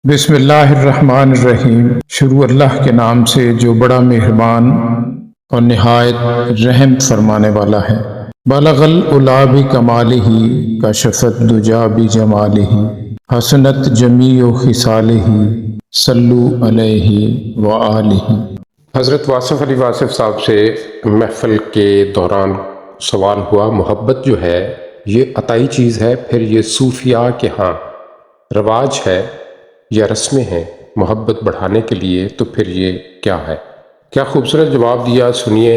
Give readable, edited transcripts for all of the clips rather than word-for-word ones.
بسم اللہ الرحمن الرحیم۔ شروع اللہ کے نام سے جو بڑا مہربان اور نہایت رحم فرمانے والا ہے۔ بلغ العلا بکمالہ کشف الدجی بجمالہ حسنت جمیع خصالہ صلو علیہ وآلہ۔ حضرت واصف علی واصف صاحب سے محفل کے دوران سوال ہوا، محبت جو ہے یہ عطائی چیز ہے، پھر یہ صوفیاء کے ہاں رواج ہے یا رسمیں ہیں محبت بڑھانے کے لیے، تو پھر یہ کیا ہے؟ کیا خوبصورت جواب دیا، سنیے۔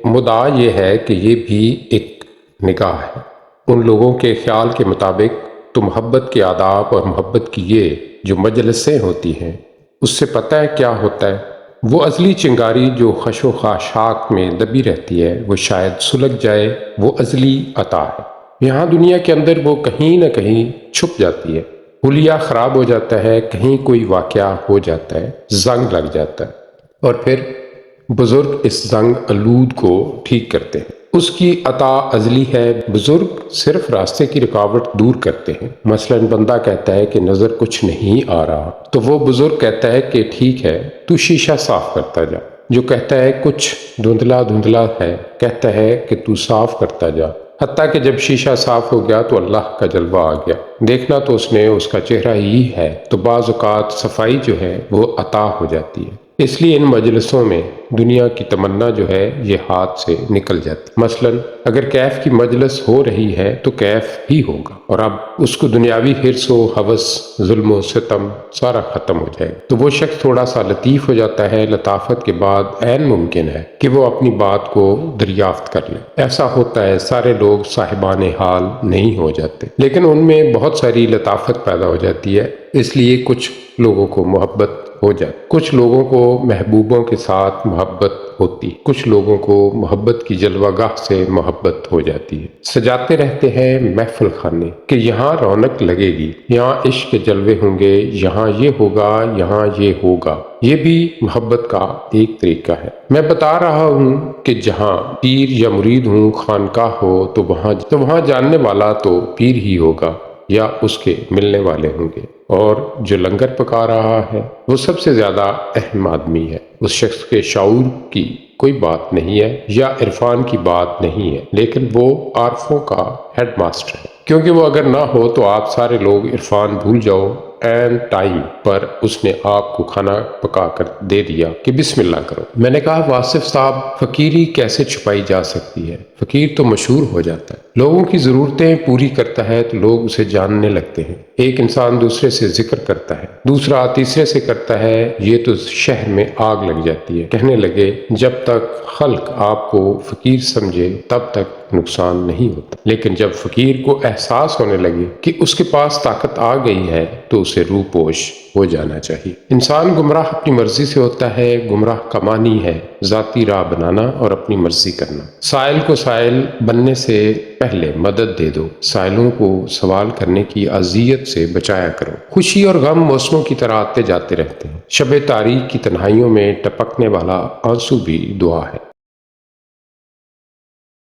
مدعا یہ ہے کہ یہ بھی ایک نگاہ ہے۔ ان لوگوں کے خیال کے مطابق تو محبت کے آداب اور محبت کی یہ جو مجلسیں ہوتی ہیں اس سے پتہ ہے کیا ہوتا ہے؟ وہ ازلی چنگاری جو خش و خاشاک میں دبی رہتی ہے وہ شاید سلگ جائے، وہ ازلی عطا ہے۔ یہاں دنیا کے اندر وہ کہیں نہ کہیں چھپ جاتی ہے، حلیہ خراب ہو جاتا ہے، کہیں کوئی واقعہ ہو جاتا ہے، زنگ لگ جاتا ہے، اور پھر بزرگ اس زنگ آلود کو ٹھیک کرتے ہیں۔ اس کی عطا ازلی ہے، بزرگ صرف راستے کی رکاوٹ دور کرتے ہیں۔ مثلا بندہ کہتا ہے کہ نظر کچھ نہیں آ رہا، تو وہ بزرگ کہتا ہے کہ ٹھیک ہے تو شیشہ صاف کرتا جا۔ جو کہتا ہے کچھ دھندلا دھندلا ہے، کہتا ہے کہ تو صاف کرتا جا، حتیٰ کہ جب شیشہ صاف ہو گیا تو اللہ کا جلوہ آ گیا، دیکھنا تو اس نے اس کا چہرہ ہی ہے، تو بعض اوقات صفائی جو ہے وہ عطا ہو جاتی ہے۔ اس لیے ان مجلسوں میں دنیا کی تمنا جو ہے یہ ہاتھ سے نکل جاتی۔ مثلا اگر کیف کی مجلس ہو رہی ہے تو کیف ہی ہوگا، اور اب اس کو دنیاوی حرص و ہوس، ظلم و ستم سارا ختم ہو جائے گا، تو وہ شخص تھوڑا سا لطیف ہو جاتا ہے۔ لطافت کے بعد عین ممکن ہے کہ وہ اپنی بات کو دریافت کر لے۔ ایسا ہوتا ہے، سارے لوگ صاحبان حال نہیں ہو جاتے، لیکن ان میں بہت ساری لطافت پیدا ہو جاتی ہے، اس لیے کچھ لوگوں کو محبت ہو جاتی، کچھ لوگوں کو محبوبوں کے ساتھ محبت ہوتی، کچھ لوگوں کو محبت کی جلوہ گاہ سے محبت ہو جاتی ہے۔ سجاتے رہتے ہیں محفل خانے کہ یہاں رونق لگے گی، یہاں عشق کے جلوے ہوں گے، یہاں یہ ہوگا، یہاں یہ ہوگا۔ یہ بھی محبت کا ایک طریقہ ہے۔ میں بتا رہا ہوں کہ جہاں پیر یا مرید ہوں، خانقاہ ہو، تو وہاں جاننے والا تو پیر ہی ہوگا یا اس کے ملنے والے ہوں گے، اور جو لنگر پکا رہا ہے وہ سب سے زیادہ اہم آدمی ہے۔ اس شخص کے شعور کی کوئی بات نہیں ہے یا عرفان کی بات نہیں ہے، لیکن وہ عارفوں کا ہیڈ ماسٹر ہے، کیونکہ وہ اگر نہ ہو تو آپ سارے لوگ عرفان بھول جاؤ، این ٹائم پر اس نے آپ کو کھانا پکا کر دے دیا کہ بسم اللہ کرو۔ میں نے کہا واصف صاحب، فقیری کیسے چھپائی جا سکتی ہے؟ فقیر تو مشہور ہو جاتا ہے، لوگوں کی ضرورتیں پوری کرتا ہے تو لوگ اسے جاننے لگتے ہیں۔ ایک انسان دوسرے سے ذکر کرتا ہے، دوسرا تیسرے سے کرتا ہے، یہ تو شہر میں آگ لگ جاتی ہے۔ کہنے لگے جب تک خلق آپ کو فقیر سمجھے تب تک نقصان نہیں ہوتا، لیکن جب فقیر کو احساس ہونے لگے کہ اس کے پاس طاقت آ گئی ہے تو اسے روپوش ہو جانا چاہیے۔ انسان گمراہ اپنی مرضی سے ہوتا ہے، گمراہ کا معنی ہے ذاتی راہ بنانا اور اپنی مرضی کرنا۔ سائل کو سائل بننے سے پہلے مدد دے دو، سائلوں کو سوال کرنے کی اذیت سے بچایا کرو۔ خوشی اور غم موسموں کی طرح آتے جاتے رہتے ہیں، شب تاریک کی تنہائیوں میں ٹپکنے والا آنسو بھی دعا ہے۔